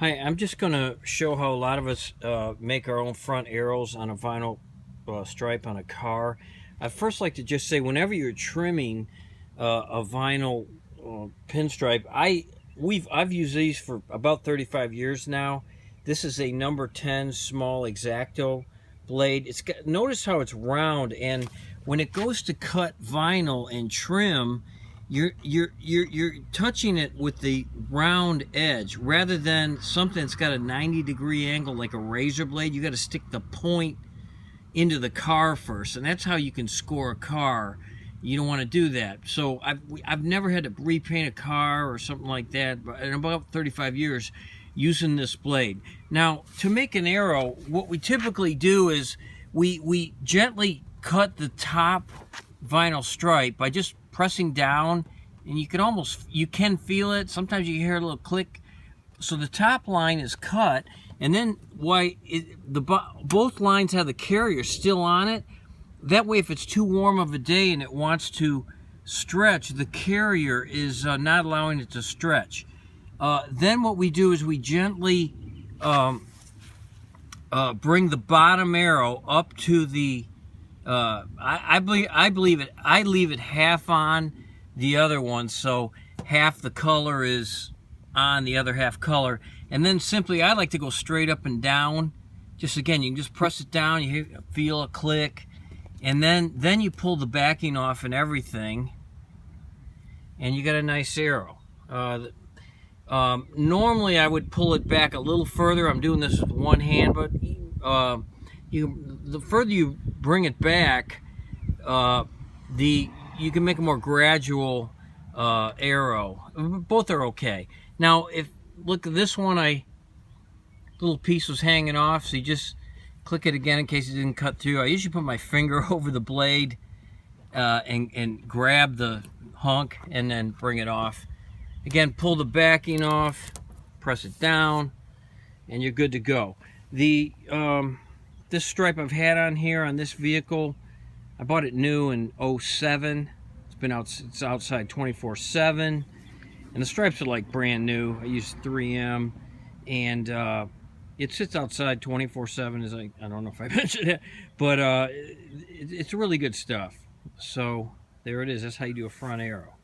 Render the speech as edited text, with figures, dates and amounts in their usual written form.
Hi, I'm just going to show how a lot of us make our own front arrows on a vinyl stripe on a car. I'd first like to just say, whenever you're trimming a vinyl pinstripe, I've used these for about 35 years now. This is a number 10 small X-Acto blade. Notice how it's round, and when it goes to cut vinyl and trim, you're touching it with the round edge rather than something that's got a 90-degree angle like a razor blade. You got to stick the point into the car first, and that's how you can score a car. You don't want to do that. So I've never had to repaint a car or something like that, but in about 35 years using this blade. Now, to make an arrow, what we typically do is we gently cut the top vinyl stripe by just pressing down, and you can feel it. Sometimes you hear a little click. So the top line is cut, and then both lines have the carrier still on it. That way, if it's too warm of a day and it wants to stretch, the carrier is not allowing it to stretch. Then what we do is we gently bring the bottom arrow up to the I leave it half on the other one, so half the color is on, the other half color, and then simply I like to go straight up and down. Just again, you can just press it down, you feel a click, and then you pull the backing off and everything, and you got a nice arrow. Normally I would pull it back a little further. I'm doing this with one hand, but the further you bring it back, you can make a more gradual arrow. Both are okay. Now, look at this one, little piece was hanging off, so you just click it again in case it didn't cut through. I usually put my finger over the blade and grab the hunk and then bring it off. Again, pull the backing off, press it down, and you're good to go. This stripe I've had on here on this vehicle, I bought it new in '07. It's outside 24/7, and the stripes are like brand new. I use 3M, and it sits outside 24/7. I don't know if I mentioned it, but it's really good stuff. So there it is. That's how you do a front arrow.